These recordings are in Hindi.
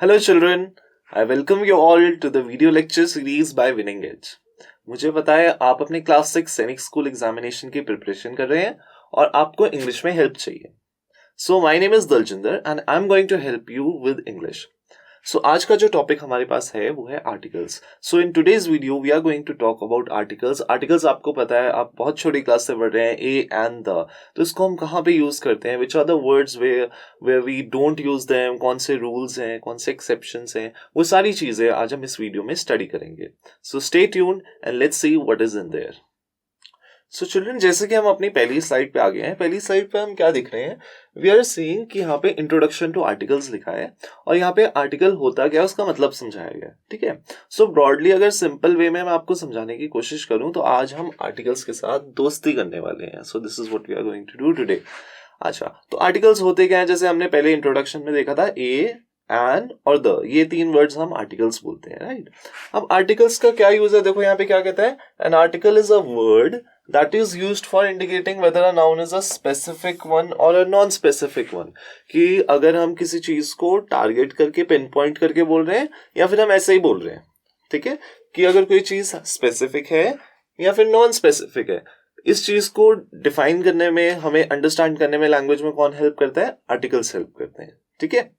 Hello children, I welcome you all to the video lecture series by Winning Edge. मुझे पता है आप अपने क्लास 6 सैनिक स्कूल एग्जामिनेशन की प्रिपरेशन कर रहे हैं और आपको इंग्लिश में हेल्प चाहिए. So my name is Daljinder and I am going to help you with English. So आज का जो टॉपिक हमारे पास है वो है articles. So in today's video we are going to talk about articles. Articles आपको पता है, आप बहुत छोटी क्लास से पढ़ रहे हैं, ए एंड द. तो इसको हम कहाँ पे यूज करते हैं, which are the words where we don't use them, कौन से रूल्स हैं, कौन से एक्सेप्शंस हैं, वो सारी चीजें आज हम इस वीडियो में स्टडी करेंगे. So stay tuned and let's see what is in their. So children, जैसे कि हम अपनी पहली स्लाइड पे आ गए हैं, पहली स्लाइड पे हम क्या दिख रहे हैं, वी आर सीइंग कि यहाँ पे इंट्रोडक्शन टू आर्टिकल्स लिखा है और यहाँ पे आर्टिकल होता क्या है उसका मतलब समझाया गया है. ठीक है. सो ब्रॉडली अगर सिंपल वे में मैं आपको समझाने की कोशिश करूं तो आज हम आर्टिकल्स के साथ दोस्ती करने वाले हैं. So this is what we are going to do today. अच्छा, तो आर्टिकल्स होते क्या है, जैसे हमने पहले इंट्रोडक्शन में देखा था, ए एंड और द, ये तीन वर्ड्स हम आर्टिकल्स बोलते हैं, राइट. अब आर्टिकल्स का क्या यूज है, देखो यहाँ पे क्या कहता है, an article is a word that is used for indicating whether a noun is a specific one or a non-specific one. कि अगर हम किसी चीज को टारगेट करके पिन पॉइंट करके बोल रहे हैं या फिर हम ऐसे ही बोल रहे हैं. ठीक है, कि अगर कोई चीज स्पेसिफिक है या फिर नॉन स्पेसिफिक है. इस चीज को डिफाइन करने में, हमें अंडरस्टैंड करने में लैंग्वेज में कौन हेल्प करता है, आर्टिकल्स हेल्प करते हैं. ठीक है.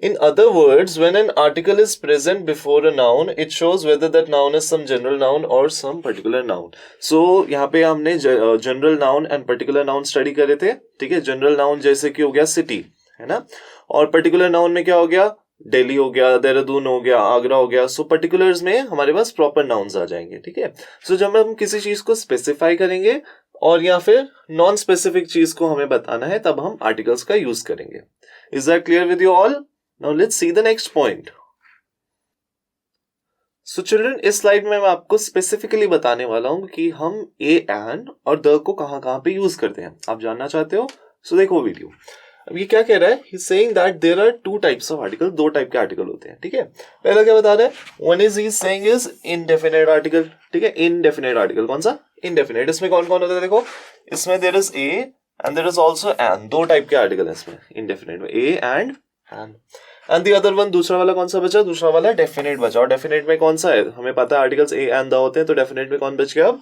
In other words, when an article is present before a noun, it shows whether that noun is some general noun or some particular noun. So यहाँ पे हमने general noun and particular noun study करे थे. ठीक है. general noun जैसे कि हो गया city, है ना, और particular noun में क्या हो गया, दिल्ली हो गया, देहरादून हो गया, आगरा हो गया. सो पर्टिकुलर्स में हमारे पास प्रॉपर नाउन्स आ जाएंगे. ठीक है. सो जब हम किसी चीज को स्पेसिफाई करेंगे और या फिर नॉन स्पेसिफिक चीज को हमें बताना है, तब हम आर्टिकल्स का यूज करेंगे. Is that clear with you all? Now let's see the next point. So children, इस स्लाइड में मैं आपको स्पेसिफिकली बताने वाला हूं कि हम ए एंड और द को कहां पे यूज करते हैं. आप जानना चाहते हो? सो देखो वीडियो. अब ये क्या कह रहा है, he is saying that there are two types of article. दो टाइप के आर्टिकल होते हैं. ठीक है. पहला क्या बता रहा है, one is he is saying is indefinite article. ठीक है. Indefinite article. कौन सा? इनडेफिनेट. इसमें कौन कौन होता है, देखो इसमें there is a and there is also an. दो टाइप के आर्टिकल है इसमें इनडेफिनेट में, a an and the other one. दूसरा वाला कौन सा बचा, दूसरा वाला डेफिनेट बचा. और डेफिनेट में कौन सा है, हमें पता है आर्टिकल्स ए एंड द होते हैं, तो डेफिनेट में कौन बच गया, अब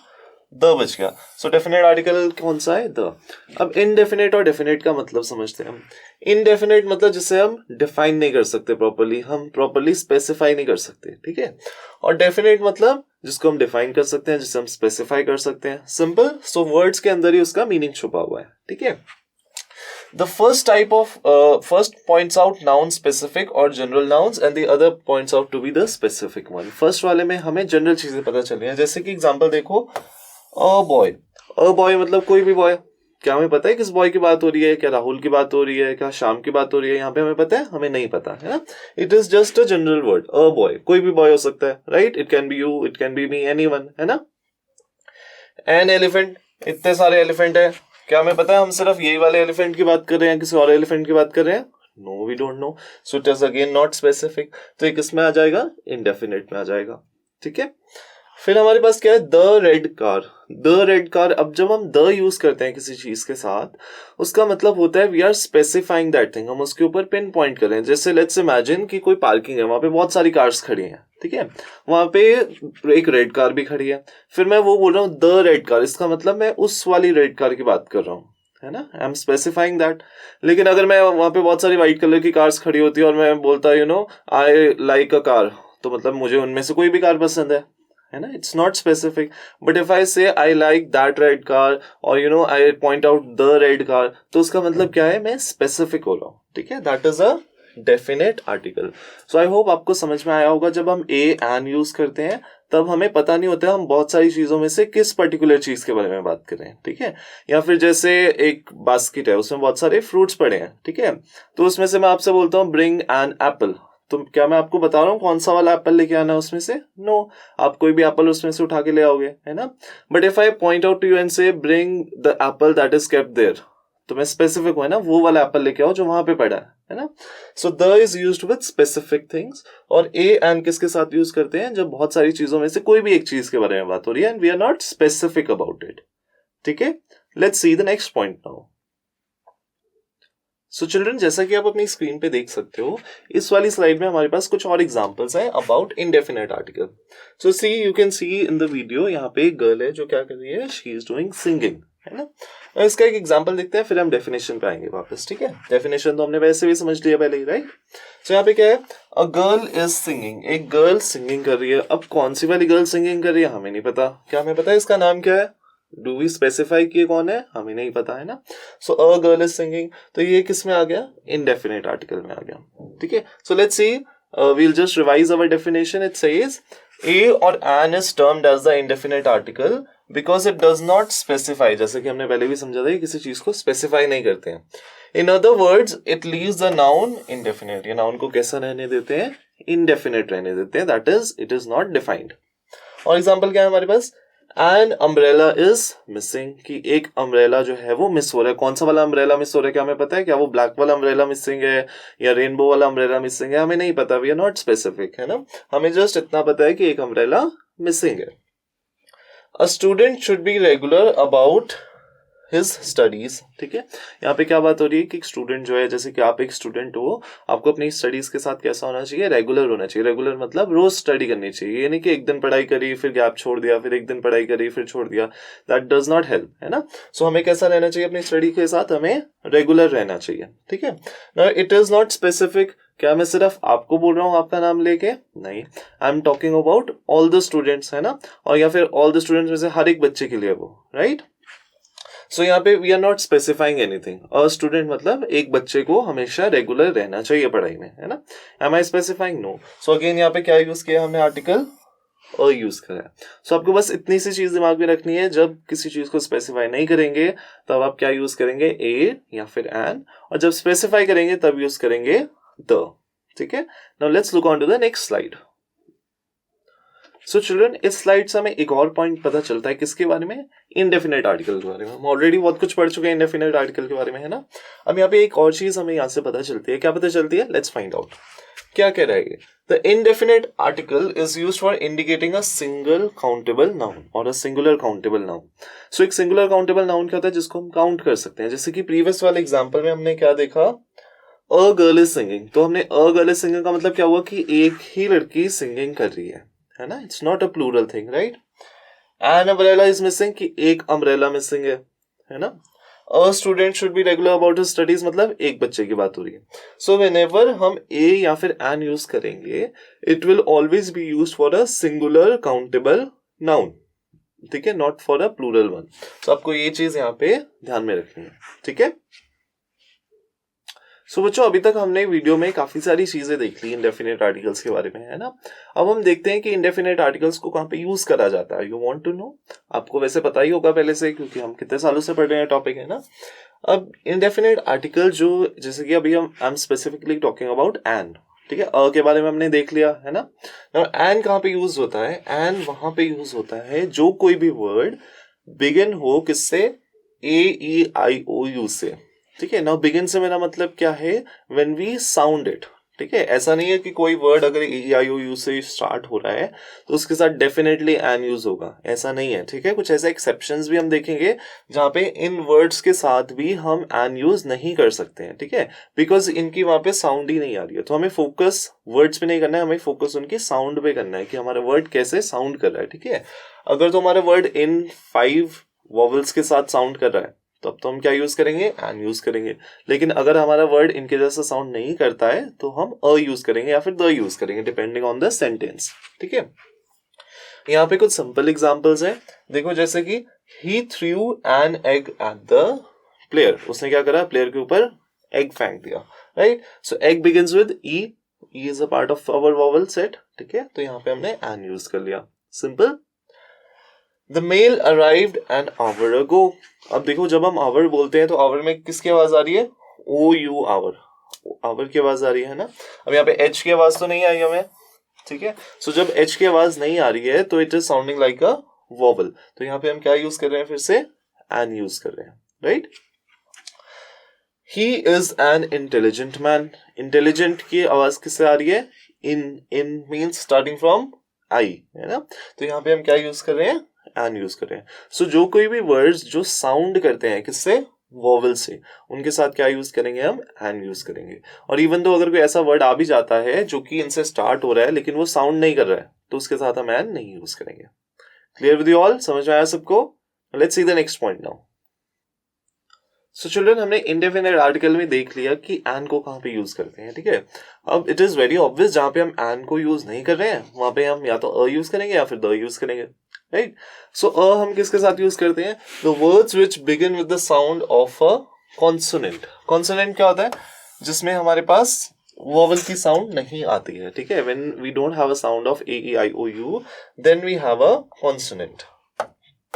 द बच गया. सो डेफिनेट आर्टिकल कौन सा है, द. अब इनडेफिनेट और डेफिनेट का मतलब समझते हैं हम. इनडेफिनेट मतलब जिसे हम डिफाइन नहीं कर सकते प्रॉपर्ली, हम प्रॉपर्ली स्पेसिफाई नहीं कर सकते. ठीक है. और डेफिनेट मतलब जिसको हम डिफाइन कर सकते हैं, जिसे हम स्पेसिफाई कर सकते हैं. सिंपल. सो वर्ड्स के अंदर ही उसका मीनिंग छुपा हुआ है. ठीक है. The first type of first points out noun specific or general nouns and the other points out to be the specific one. First वाले में हमें जनरल चीजें पता चल रही हैं. जैसे कि एग्जांपल देखो, a boy. a boy मतलब कोई भी बॉय. क्या हमें पता है किस बॉय की बात हो रही है, क्या राहुल की बात हो रही है, क्या श्याम की बात हो रही है, यहाँ पे हमें पता है, हमें नहीं पता है ना. It is just a general word. a boy, कोई भी बॉय हो सकता है, right. It can be you, it can be me, anyone, है ना. an elephant, इतने सारे एलिफेंट है. क्या हमें पता है हम सिर्फ यही वाले एलिफेंट की बात कर रहे हैं, किसी और एलिफेंट की बात कर रहे हैं? No, we don't know. So it is again not specific. तो ये किस में आ जाएगा, इनडेफिनेट में आ जाएगा. ठीक है. फिर हमारे पास क्या है, the red car. The red car. अब जब हम द यूज करते हैं किसी चीज के साथ, उसका मतलब होता है we are specifying that thing. हम उसके ऊपर पिन पॉइंट कर रहे हैं. जैसे लेट्स इमेजिन कि कोई पार्किंग है, वहां पे बहुत सारी कार्स खड़ी हैं. ठीक है. वहां पे एक रेड कार भी खड़ी है. फिर मैं वो बोल रहा हूँ द रेड कार, इसका मतलब मैं उस वाली रेड कार की बात कर रहा हूँ, है ना. I am specifying that. लेकिन अगर मैं वहां पे बहुत सारी व्हाइट कलर की कार्स खड़ी होती है और मैं बोलता आई लाइक अ कार, तो मतलब मुझे उनमें से कोई भी कार पसंद है ना. It's not specific. But if I say I like that red car और I point out the red car, तो उसका मतलब क्या है, मैं स्पेसिफिक हो रहा हूँ. ठीक है. That is a definite article. So I hope आपको समझ में आया होगा. जब हम ए एंड यूज करते हैं तब हमें पता नहीं होता हम बहुत सारी चीजों में से किस पर्टिकुलर चीज के बारे में बात कर रहे हैं. ठीक है. या फिर जैसे एक बास्केट है, उसमें बहुत सारे फ्रूट्स पड़े हैं. ठीक है. तो उसमें से मैं आपसे बोलता हूँ ब्रिंग एन एप्पल, तो क्या मैं आपको बता रहा हूँ कौन सा वाला एप्पल लेके आना है उसमें से? नो. आप कोई भी एप्पल उसमें से उठा के ले आओगे, है ना. But if I point out to you and say bring the apple that is kept there, तो मैं स्पेसिफिक हूं, है ना, वो वाला एप्पल लेके आओ जो वहां पे पड़ा है ना. सो the is used with specific things. और ए एंड किसके साथ यूज करते हैं, जब बहुत सारी चीजों में से कोई भी एक चीज के बारे में बात हो रही है and we are not specific about it. ठीक है. Let's see the next point now. So children, जैसा कि आप अपनी स्क्रीन पे देख सकते हो, इस वाली स्लाइड में हमारे पास कुछ और एग्जांपल्स हैं about indefinite article. So see, you can see in the video, यहाँ पे एक गर्ल है जो क्या कर रही है, शी इज डूइंग सिंगिंग, है ना. इसका एक एग्जांपल देखते हैं, फिर हम डेफिनेशन पे आएंगे वापस. ठीक है, डेफिनेशन तो हमने वैसे भी समझ लिया पहले ही, राइट. सो यहाँ पे क्या है, अ गर्ल इज सिंगिंग, एक गर्ल सिंगिंग कर रही है. अब कौन सी वाली गर्ल सिंगिंग कर रही है हमें नहीं पता. क्या हमें पता है इसका नाम क्या है? डू वी स्पेसिफाई किए कौन है? हमें नहीं पता, है ना. सो अ गर्ल इज सिंगिंग, तो ये किस में आ गया? इनडेफिनेट आर्टिकल में आ गया. ठीक है, so let's see, we'll just revise our definition. It says a or an is termed as the indefinite article because it does not specify. जैसे कि हमने पहले भी समझा था, किसी चीज को स्पेसिफाई नहीं करते हैं. In other words, it leaves the noun indefinite. ये नाउन को कैसा रहने देते हैं? Indefinite रहने देते हैं. That is, it is not defined. और एग्जाम्पल क्या है हमारे पास? एन अम्ब्रेला इज मिसिंग, कि एक अम्ब्रेला जो है वो मिस हो रहा है. कौन सा वाला अम्ब्रेला मिस हो रहा है क्या हमें पता है? क्या वो ब्लैक वाला अम्ब्रेला मिसिंग है या रेनबो वाला अम्ब्रेला मिसिंग है? हमें नहीं पता. वी आर नॉट स्पेसिफिक, है ना. हमें जस्ट इतना पता है कि एक अम्ब्रेला मिसिंग है. अ student should be regular about his studies. ठीक है, यहाँ पे क्या बात हो रही है कि एक स्टूडेंट जो है, जैसे कि आप एक स्टूडेंट हो, आपको अपनी स्टडीज के साथ कैसा होना चाहिए? रेगुलर होना चाहिए. रेगुलर मतलब रोज स्टडी करनी चाहिए. ये नहीं कि एक दिन पढ़ाई करी फिर गैप छोड़ दिया, फिर एक दिन पढ़ाई करी फिर छोड़ दिया. दैट डज नॉट हेल्प, है ना. सो हमें कैसा रहना चाहिए अपनी स्टडी के साथ? हमें रेगुलर रहना चाहिए. ठीक है, now it is not specific. क्या मैं सिर्फ आपको बोल रहा हूँ आपका नाम लेके? नहीं, I am talking about all the students, है ना. और या फिर ऑल द स्टूडेंट्स में से हर एक बच्चे के लिए वो, राइट. सो यहाँ पे we are not specifying anything. A student मतलब एक बच्चे को हमेशा रेगुलर रहना चाहिए पढ़ाई में, है ना. एम आई स्पेसिफाइंग? नो. सो अगेन यहाँ पे क्या यूज किया हमने? आर्टिकल अ यूज करा है. सो आपको बस इतनी सी चीज दिमाग में रखनी है, जब किसी चीज को स्पेसिफाई नहीं करेंगे तब आप क्या यूज करेंगे? ए या फिर एन. और जब स्पेसिफाई करेंगे तब यूज करेंगे द. ठीक है, now let's look on to the next slide. So children, इस स्लाइड से हमें एक और पॉइंट पता चलता है. किसके बारे में? इंडेफिनेट आर्टिकल के बारे में. हम ऑलरेडी बहुत कुछ पढ़ चुके हैं इंडेफिनेट आर्टिकल के बारे में, है ना. अब यहाँ पे एक और चीज हमें यहाँ से पता चलती है. क्या पता चलती है? Let's find out. क्या कह रहा है? The indefinite article is used for indicating a single countable noun और अ सिंगुलर काउंटेबल नाउन. सो एक सिंगुलर काउंटेबल नाउन क्या होता है? जिसको हम काउंट कर सकते हैं. जैसे कि प्रीवियस वाले एग्जाम्पल में हमने क्या देखा? A girl is singing. तो हमने अ गर्ल इज सिंगिंग का मतलब क्या हुआ? कि एक ही लड़की सिंगिंग कर रही है ना. It's not a plural thing, right. An umbrella is missing, कि एक अम्ब्रेला मिसिंग है ना. A student should be regular about his studies मतलब एक बच्चे की बात हो रही है. सो व्हेनेवर हम ए या फिर एन यूज करेंगे, it will always be used for a singular countable noun. ठीक है, not for a plural one. तो आपको ये चीज यहाँ पे ध्यान में रखनी है. ठीक है. सो बच्चों, अभी तक हमने वीडियो में काफी सारी चीजें देख ली इंडेफिनेट आर्टिकल्स के बारे में, है ना. अब हम देखते हैं कि इंडेफिनेट आर्टिकल्स को कहाँ पे यूज करा जाता है. You want to know? आपको वैसे पता ही होगा पहले से, क्योंकि हम कितने सालों से पढ़ रहे हैं टॉपिक, है ना. अब इंडेफिनेट आर्टिकल जो, जैसे कि अभी I am specifically talking about an. ठीक है, अ के बारे में हमने देख लिया, है ना. एन कहाँ पे यूज होता है? एन वहां पे यूज होता है जो कोई भी वर्ड बिगिन हो किससे? ए ई आई ओ यू से. ठीक है, नाउ बिगिन से मेरा मतलब क्या है? When we sound it. ठीक है, ऐसा नहीं है कि कोई वर्ड अगर ई आई ओ यू से स्टार्ट हो रहा है तो उसके साथ डेफिनेटली एन यूज होगा, ऐसा नहीं है. ठीक है, कुछ ऐसे एक्सेप्शंस भी हम देखेंगे जहाँ पे इन वर्ड्स के साथ भी हम एन यूज नहीं कर सकते हैं. ठीक है, बिकॉज इनकी वहां पे साउंड ही नहीं आ रही है. तो हमें फोकस वर्ड्स पे नहीं करना है, हमें फोकस उनकी साउंड पे करना है कि हमारा वर्ड कैसे साउंड कर रहा है. ठीक है, अगर तो हमारा वर्ड इन 5 वॉवल्स के साथ साउंड कर रहा है तब तो हम क्या यूज करेंगे? एन यूज करेंगे. लेकिन अगर हमारा वर्ड इनके जैसा साउंड नहीं करता है तो हम अ यूज करेंगे या फिर द यूज करेंगे, डिपेंडिंग ऑन द सेंटेंस. ठीक है, यहाँ पे कुछ सिंपल एग्जांपल्स हैं. देखो, जैसे कि he threw an egg at the player. उसने क्या करा? प्लेयर के ऊपर एग फेंक दिया, right. So egg begins with E. E is a part of our vowel set. ठीक है, तो यहाँ पे हमने एन यूज कर लिया. Simple. The mail arrived an hour ago. अब देखो, जब हम आवर बोलते हैं तो आवर में किसकी आवाज आ रही है? ओ यू आवर. आवर की आवाज आ रही है ना. अब यहाँ पे एच की आवाज तो नहीं आई हमें. ठीक है, सो जब एच की आवाज नहीं आ रही है तो it is sounding like a vowel. तो यहाँ पे हम क्या यूज कर रहे हैं? फिर से एन यूज कर रहे हैं, right. He is an intelligent man. Intelligent की आवाज किससे आ रही है? इन मीन्स स्टार्टिंग फ्रॉम आई, है ना. तो यहाँ पे हम क्या यूज कर रहे हैं? एन यूज कर रहे हैं. सो जो कोई भी वर्ड्स जो साउंड करते हैं किससे? वोवल से, उनके साथ क्या यूज करेंगे हम, एन यूज करेंगे। और इवन दो अगर कोई ऐसा वर्ड आ भी जाता है जो कि इनसे स्टार्ट हो रहा है लेकिन वो साउंड नहीं कर रहा है, तो उसके साथ हम एन नहीं यूज करेंगे। क्लियर विद यू ऑल, समझ में आया सबको? Let's see the next point now. So children, हमने इंडेफिनिट आर्टिकल में देख लिया कि एन को कहाँ पे यूज करते हैं, ठीक है। अब इट इज वेरी ऑब्वियस, जहां पे हम एन को यूज नहीं कर रहे हैं वहां पे हम या तो अ यूज करेंगे या फिर द यूज करेंगे, राइट। सो अ हम किसके साथ यूज करते हैं, the words which begin with the sound of a consonant. Consonant क्या होता है, जिसमें हमारे पास वोवल की साउंड नहीं आती है, ठीक है। When we don't have a sound of a e i O u, then we have a consonant,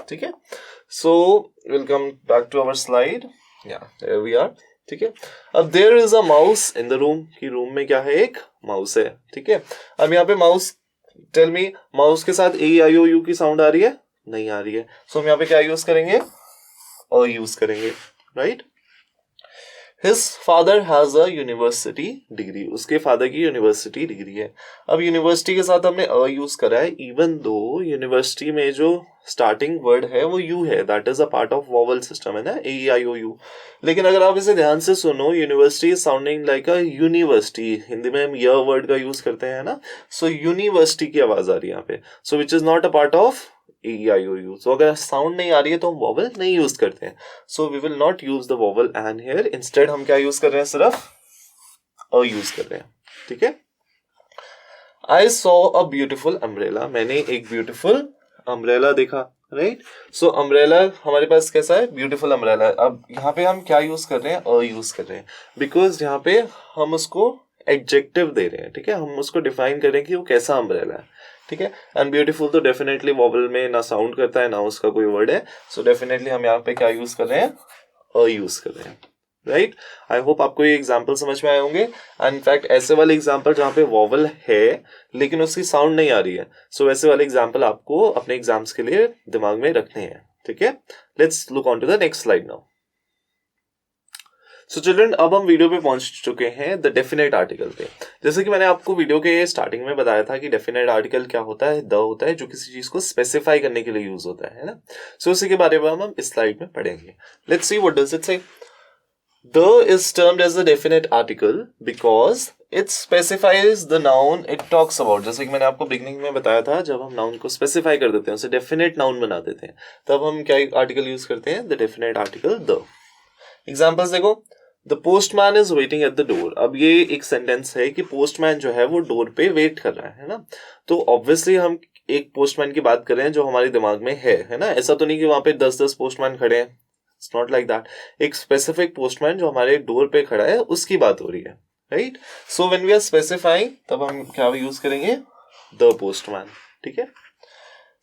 ठीक है। So will come back to our slide, या देयर वी आर, ठीक है। अब there is a mouse in the room, की रूम में क्या है, एक माउस है, ठीक है। अब यहाँ पे माउस, टेल मी, माउस के साथ ए आई ओ यू की साउंड आ रही है, नहीं आ रही है। सो हम यहाँ पे क्या यूज करेंगे, अ यूज करेंगे, right. His father has a university degree, उसके फादर की यूनिवर्सिटी डिग्री है। अब यूनिवर्सिटी के साथ हमने अ यूज करा है, इवन दो यूनिवर्सिटी में जो स्टार्टिंग वर्ड है वो यू है, that is a part of vowel system, है ना, ए आई ओ यू। लेकिन अगर आप इसे ध्यान से सुनो, university is sounding like a university, Hindi में हम य वर्ड का यूज करते हैं ना, सो यूनिवर्सिटी की आवाज आ रही है यहाँ पे, so which is not a part of A I O U. So अगर साउंड नहीं आ रही है तो हम वोवल नहीं यूज करते हैं, so we will not use the vowel an here, instead हम क्या यूज कर रहे हैं, सिर्फ अ यूज कर रहे हैं, ठीक है। I saw a beautiful umbrella, मैंने एक ब्यूटिफुल अम्ब्रेला देखा, राइट। सो अम्ब्रेला हमारे पास कैसा है, ब्यूटिफुल अम्ब्रेला। अब यहाँ पे हम क्या यूज कर रहे हैं, अ यूज कर रहे हैं, बिकॉज यहाँ पे हम उसको एडजेक्टिव दे रहे हैं, ठीक है, हम उसको डिफाइन कर रहे हैं कि वो कैसा अम्ब्रेला है, ठीक है। एंड ब्यूटीफुल तो डेफिनेटली वोवल में ना साउंड करता है ना उसका कोई वर्ड है, सो डेफिनेटली हम यहाँ पे क्या यूज कर रहे हैं, अ यूज कर रहे हैं, राइट। आई होप आपको ये एग्जाम्पल समझ में आए होंगे। एंड इनफैक्ट ऐसे वाले एग्जाम्पल जहाँ पे वोवल है लेकिन उसकी साउंड नहीं आ रही है, सो वैसे वाले एग्जाम्पल आपको अपने एग्जाम्स के लिए दिमाग में रखने हैं, ठीक है। Let's look on to the next slide now. So children, अब हम वीडियो पे पहुंच चुके हैं द डेफिनेट आर्टिकल पे। जैसे कि मैंने आपको वीडियो के स्टार्टिंग में बताया था कि डेफिनेट आर्टिकल क्या होता है, द होता है जो किसी चीज को स्पेसिफाई करने के लिए यूज होता है ना। सो उसी के बारे में हम इस स्लाइड में पढ़ेंगे। Let's see what does it से। The is termed as a definite article because it specifies the noun it talks about। जैसे कि मैंने आपको बिगनिंग में बताया था, जब हम नाउन को स्पेसिफाई कर देते हैं, उसे डेफिनेट नाउन बना देते हैं, तब हम क्या आर्टिकल यूज करते हैं, the definite article the. Examples देखो, the postman is waiting at the door. अब ये एक सेंटेंस है कि पोस्टमैन जो है वो डोर पे वेट कर रहा है ना। तो ऑब्वियसली हम एक पोस्टमैन की बात कर रहे हैं जो हमारे दिमाग में है ना। ऐसा तो नहीं कि वहां पे 10-10 पोस्टमैन खड़े हैं, इट्स नॉट लाइक दैट। एक स्पेसिफिक पोस्टमैन जो हमारे डोर पे खड़ा है उसकी बात हो रही है, right. So when we are specifying, तब हम क्या यूज करेंगे, द पोस्टमैन, ठीक है।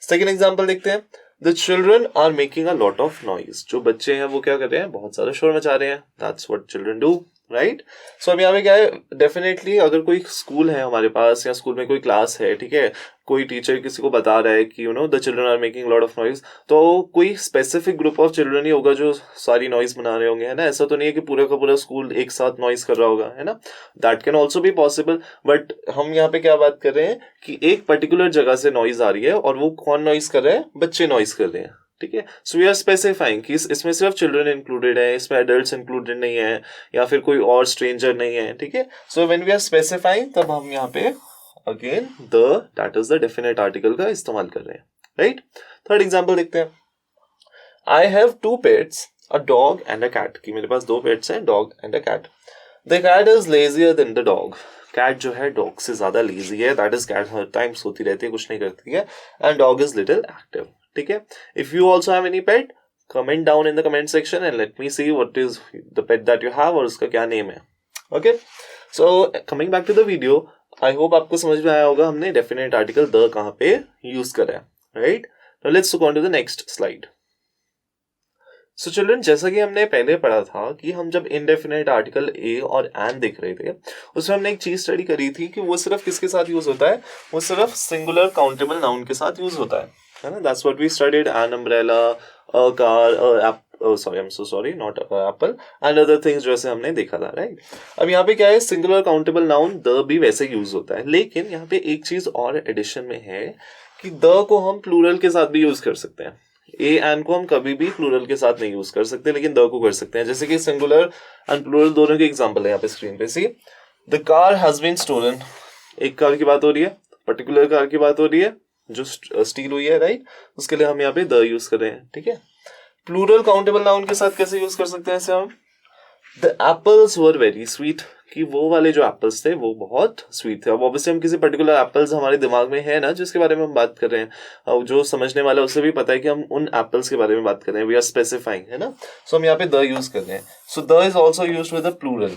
सेकेंड एग्जाम्पल देखते हैं, the children are making a lot of noise. जो बच्चे हैं वो क्या कर रहे हैं, बहुत सारा शोर मचा रहे हैं, that's what children do, right. So अब यहाँ पे क्या है, डेफिनेटली अगर कोई स्कूल है हमारे पास या स्कूल में कोई क्लास है, ठीक है, कोई टीचर किसी को बता रहा है कि you know the children are making lot of noise, तो कोई स्पेसिफिक ग्रुप ऑफ चिल्ड्रन ही होगा जो सारी नॉइज बना रहे होंगे, है ना। ऐसा तो नहीं है कि पूरा का पूरा स्कूल एक साथ नॉइज कर रहा होगा, है ना। That can also be possible, but हम यहाँ पे क्या बात कर रहे हैं कि एक पर्टिकुलर जगह से नॉइज आ रही है और वो कौन नॉइज कर रहे हैं, बच्चे नॉइज कर रहे हैं, ठीक है। सो वी आर स्पेसिफाइंग कि इसमें सिर्फ चिल्ड्रन इंक्लूडेड है, इसमें एडल्ट्स इंक्लूडेड नहीं है, या फिर कोई और स्ट्रेंजर नहीं है, ठीक है। So when we are specifying, तब हम यहाँ पे again the, that is the definite article का इस्तेमाल कर रहे हैं, राइट। थर्ड एग्जांपल देखते हैं, I have 2 pets, a dog and a cat. कि मेरे पास 2 पेट्स हैं, dog and a cat. The cat is lazier than the dog. Cat जो है डॉग से ज्यादा लेजी है, दैट इज कैट हर टाइम सोती रहती है, कुछ नहीं करती है, and dog is little active, ठीक है। If you also have any pet, comment down in the comment section and let me see what is the pet that you have और उसका क्या नेम है, okay. So coming back to the video, I hope आपको समझ में आया होगा हमने डेफिनेट आर्टिकल द कहाँ पे यूज करा है, right. Now let's go on to the next slide. So children, जैसा कि हमने पहले पढ़ा था कि हम जब इनडेफिनेट आर्टिकल ए और एन देख रहे थे, उसमें हमने एक चीज स्टडी करी थी कि वो सिर्फ किसके साथ यूज होता है, वो सिर्फ सिंगुलर काउंटेबल नाउन के साथ यूज होता है ना। That's what we studied, an umbrella, a car, sorry I am so sorry, not apple and other things, जैसे हमने देखा था, राइट। अब यहाँ पे क्या है, सिंगुलर काउंटेबल नाउन द भी वैसे यूज होता है, लेकिन यहाँ पे एक चीज और एडिशन में है कि द को हम प्लूरल के साथ भी यूज कर सकते हैं। ए एन को हम कभी भी प्लूरल के साथ नहीं यूज कर सकते, लेकिन द को कर सकते हैं। जैसे कि सिंगुलर एंड प्लूरल दोनों के एग्जांपल है यहाँ पे स्क्रीन पे। See the car has been stolen, एक कार की बात हो रही है, पर्टिकुलर कार की बात हो रही है जो स्टील हुई है, राइट। उसके लिए हम यहाँ पे द यूज कर रहे हैं, ठीक है। प्लूरल काउंटेबल नाउन के साथ कैसे यूज कर सकते हैं इसे हम? The apples were very sweet, कि वो वाले जो एप्पल्स थे वो बहुत स्वीट थे। अब ऑब्वियसली हम किसी पर्टिकुलर एप्पल्स हमारे दिमाग में है ना जिसके बारे में हम बात कर रहे हैं, और जो समझने वाला है उसे भी पता है कि हम उन एप्पल्स के बारे में बात कर रहे हैं, वी आर स्पेसिफाइंग, है ना। सो हम यहाँ पे द यूज कर रहे हैं। So the is also use with the plural,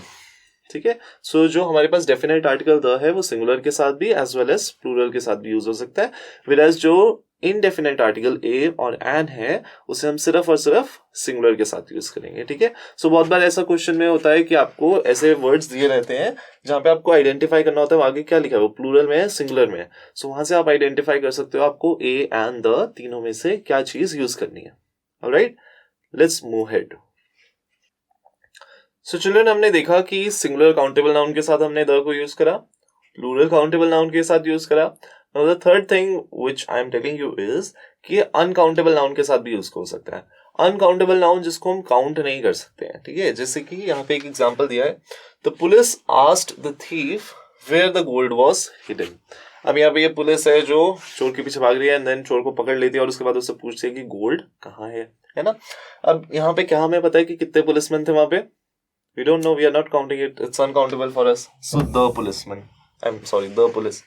ठीक है। सो जो हमारे पास डेफिनेट आर्टिकल द है वो सिंगुलर के साथ भी एज वेल एज प्लूरल के साथ भी यूज हो सकता है, व्हेयरएज जो इनडेफिनेट आर्टिकल ए और एन है उसे हम सिर्फ और सिर्फ सिंगुलर के साथ यूज करेंगे, ठीक है। सो बहुत बार ऐसा क्वेश्चन में होता है कि आपको ऐसे वर्ड्स दिए रहते हैं जहां पे आपको आइडेंटिफाई करना होता है आगे क्या लिखा है, वो प्लूरल में है सिंगुलर में है। सो वहां से आप आइडेंटिफाई कर सकते हो आपको ए एंड द तीनों में से क्या चीज यूज करनी है। Alright, let's move head. So children, हमने देखा कि सिंगुलर काउंटेबल नाउन के साथ हमने द को यूज करा, प्लूरल काउंटेबल नाउन के साथ यूज करा। Now the third thing which I am telling you is कि अनकाउंटेबल नाउन के साथ भी यूज हो सकता है। अनकाउंटेबल नाउन जिसको हम काउंट नहीं कर सकते हैं, ठीक है। जैसे कि यहाँ पे एक एग्जांपल दिया है, the police asked the thief where the gold was hidden. अब यहाँ पे ये पुलिस है जो चोर के पीछे भाग रही है, एंड देन चोर को पकड़ लेती है और उसके बाद उससे पूछती है कि गोल्ड कहाँ है ना। अब यहाँ पे क्या हमें पता है कि कितने पुलिसमैन थे वहां पे? We don't know, we are not counting it, it's uncountable for us. So the policeman, the police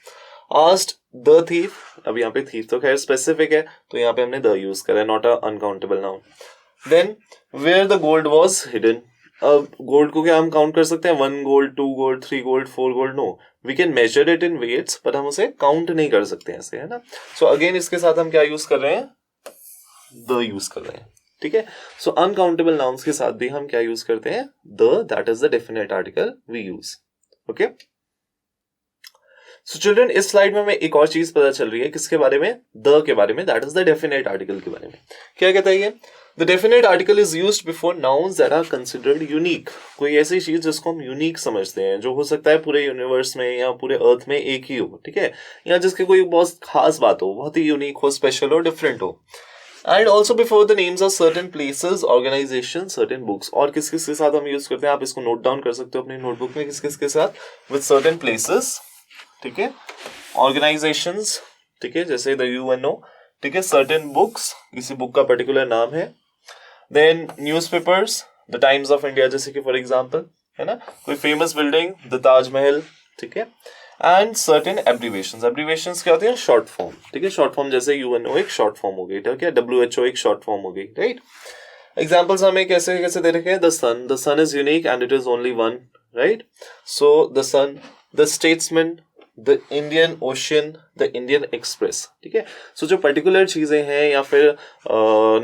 asked the thief, अब यहाँ पे thief तो खैर specific है तो यहाँ पे हमने the use करा है, not a uncountable noun. Then where the gold was hidden, अब gold को क्या हम count कर सकते हैं? 1 gold, 2 gold, 3 gold, 4 gold? No, we can measure it in weights, but हम उसे count नहीं कर सकते हैं ऐसे, है ना। So again इसके साथ हम क्या use कर रहे हैं? the use कर रहे हैं, ठीक है। सो अनकाउंटेबल नाउन्स के साथ भी हम क्या यूज करते हैं? The, that is the definite article we use, okay. So children, इस स्लाइड में हमें एक और चीज पता चल रही है, किसके बारे में? द के बारे में, that is the definite article के बारे में। क्या कहता है ये? The definite article is used before nouns that are considered unique, कोई ऐसी चीज जिसको हम यूनिक समझते हैं, जो हो सकता है पूरे यूनिवर्स में या पूरे अर्थ में एक ही हो, ठीक है, या जिसके कोई बहुत खास बात हो, बहुत ही यूनिक हो, स्पेशल हो, डिफरेंट हो। And also before the names of certain places, organisation, certain books. और किस किस के साथ हम यूज करते हैं, आप इसको नोट डाउन कर सकते हो अपनी नोटबुक में, किस किस के साथ? विद सर्टेन प्लेसेस, ठीक है, ऑर्गेनाइजेशंस, ठीक है, जैसे द यूएनओ, ठीक है, सर्टेन बुक्स, किसी बुक का पर्टिकुलर नाम है, then newspapers, the Times of India जैसे कि फॉर एग्जांपल, है ना, कोई फेमस बिल्डिंग, द ताजमहल, ठीक है, एंड सर्टेन एब्रीवेशंस। एब्रीवेशंस क्या होती है? शॉर्ट फॉर्म, ठीक है, शॉर्ट फॉर्म जैसे यूएनओ एक शॉर्ट फॉर्म हो गई, ठीक है, WHO एक शॉर्ट फॉर्म हो गई, राइट। एग्जांपल्स हमें कैसे कैसे दे रखे हैं? The sun is unique and it is only one, right. So the sun, the Statesman, the Indian Ocean, the Indian Express, ठीक है। सो जो पर्टिकुलर चीजें हैं या फिर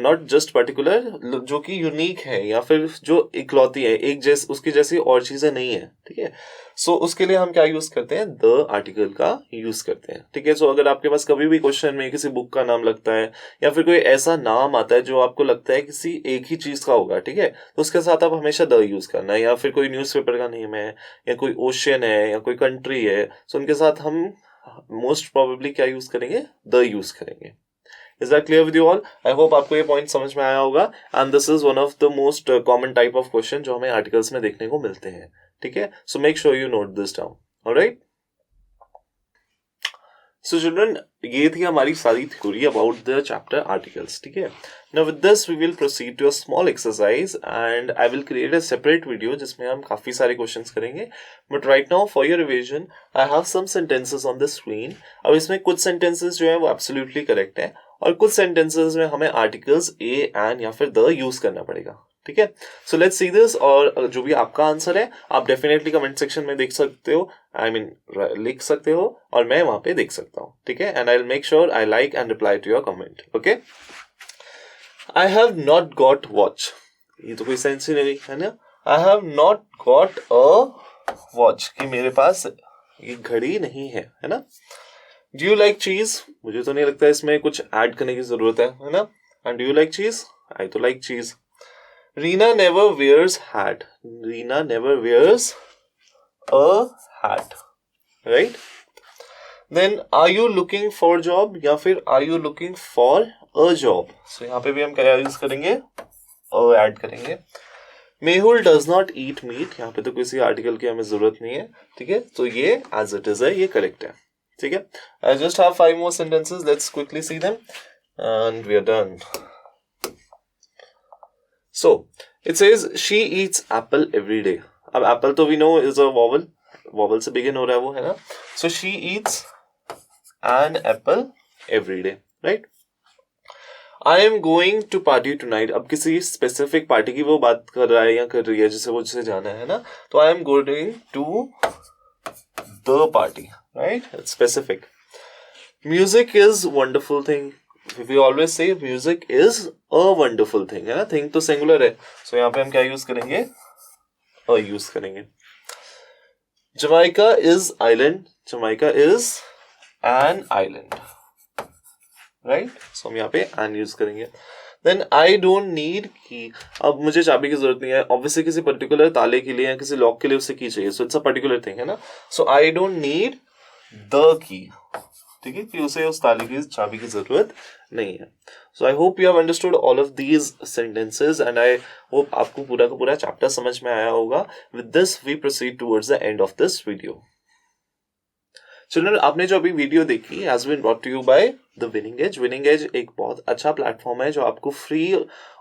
नॉट जस्ट पर्टिकुलर, जो कि यूनिक है या फिर जो इकलौती है, एक जैसे उसकी जैसी और चीजें नहीं है, ठीक है। सो उसके लिए हम क्या यूज करते हैं? द आर्टिकल का यूज करते हैं, ठीक है। सो अगर आपके पास कभी भी क्वेश्चन में किसी बुक का नाम लगता है या फिर कोई ऐसा नाम आता है जो आपको लगता है किसी एक ही चीज का होगा, ठीक है, तो उसके साथ आप हमेशा द यूज करना है। या फिर कोई न्यूज़पेपर का नेम है या कोई ओशियन है या कोई कंट्री है, सो उनके साथ हम मोस्ट प्रोबेबली क्या यूज करेंगे? द यूज करेंगे। Is that clear with you all? I hope आपको ये पॉइंट समझ में आया होगा। And this is one of the most common type of question जो हमें आर्टिकल्स में देखने को मिलते हैं, ठीक है। So make sure you note this down. Alright? So children, ये थी हमारी सारी theory about the chapter articles, ठीक है। Now with this we will proceed to a small exercise and I will create a separate video जिसमें हम काफी सारे क्वेश्चंस करेंगे। But right now for your revision I have some sentences on the screen। अब इसमें कुछ सेंटेंसेस जो है वो absolutely correct है और कुछ सेंटेंसेस में हमें आर्टिकल्स ए एंड या फिर द यूज करना पड़ेगा, ठीक है। सो लेट्स सी दिस, और जो भी आपका आंसर है आप डेफिनेटली कमेंट सेक्शन में देख सकते हो, लिख सकते हो और मैं वहां पे देख सकता हूँ, ठीक है। And I will make sure I like and reply to your comment, okay. I have not got watch, ये तो कोई सेंस ही नहीं है ना। I have not got a watch, कि मेरे पास ये घड़ी नहीं है ना। डू यू लाइक चीज, मुझे तो नहीं लगता इसमें कुछ ऐड करने की जरूरत है ना। एंड डू यू लाइक चीज, आई too like cheese. Reena never wears hat, Reena never wears a hat, right. Then are you looking for job या फिर are you looking for a job. So यहाँ पे भी हम क्या यूज करेंगे, ऐड करेंगे. Mehul does not eat meat, यहाँ पे तो किसी आर्टिकल की हमें जरूरत नहीं है. ठीक है, तो ये एज इट इज है, ये करेक्ट है. ठीक है, I just have 5 more sentences. Let's quickly see them and we are done. So it says she eats apple every day. अब apple तो we know is a vowel से begin हो रहा है वो, है ना. So she eats an apple every day, right? I am going to party tonight. अब किसी स्पेसिफिक पार्टी की वो बात कर रहा है या कर रही है जिसे वो जिसे जाना है ना, तो I am going to the party, right? It's specific. Music is wonderful thing. We always say music is a wonderful thing, है ना. Thing तो singular है, so यहाँ पे हम क्या यूज करेंगे, a यूज करेंगे. Jamaica is island. Jamaica is an island, right? So हम यहाँ पे an यूज करेंगे. Then I don't need key. अब मुझे चाबी की जरूरत नहीं है. Obviously किसी पर्टिकुलर ताले के लिए या किसी लॉक के लिए उसे की चाहिए. So it's a particular thing, है ना. So I don't need the key. ठीक है, कि उसे उस ताले की चाबी की जरूरत नहीं है. So I hope you have understood all of these sentences and I hope आपको पूरा का पूरा चैप्टर समझ में आया होगा. With this we proceed towards the end of this video. Children, आपने जो अभी वीडियो देखी has been brought to you by the winning edge. Winning edge एक बहुत अच्छा प्लेटफॉर्म है जो आपको फ्री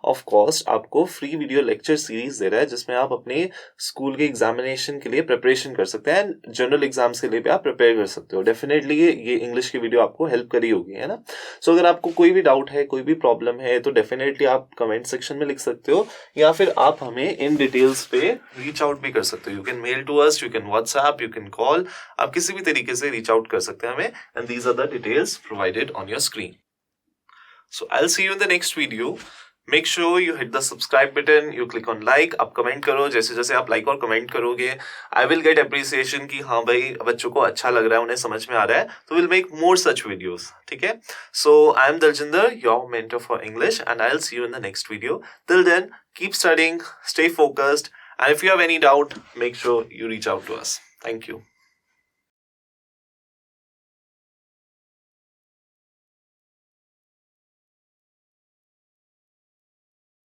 ऑफ कॉस्ट आपको फ्री वीडियो लेक्चर सीरीज दे रहा है, जिसमें आप अपने स्कूल के एग्जामिनेशन के लिए प्रिपरेशन कर सकते हैं. जनरल एग्जाम्स के लिए भी आप प्रिपेयर कर सकते हो. डेफिनेटली ये इंग्लिश की वीडियो आपको हेल्प करी होगी, है ना. सो अगर आपको कोई भी डाउट है, कोई भी प्रॉब्लम है, तो डेफिनेटली आप कमेंट सेक्शन में लिख सकते हो या फिर आप हमें इन डिटेल्स पे रीच आउट भी कर सकते हो. You can mail to us, you can WhatsApp, you can call. आप किसी भी तरीके से रीच आउट कर सकते हैं हमें. And these are the details provided on your screen. So I'll see you in the next video. Make sure you hit the subscribe button, you click on like, आप कमेंट करो. जैसे जैसे आप लाइक और कमेंट करोगे I will get appreciation कि हाँ भाई बच्चों को अच्छा लग रहा है, उन्हें समझ में आ रहा है, तो we'll make more such videos. ठीक है, so I am Daljinder, your mentor for English, and I'll see you in the next video. Till then, keep studying, stay focused, and if you have any doubt, make sure you reach out to us. Thank you.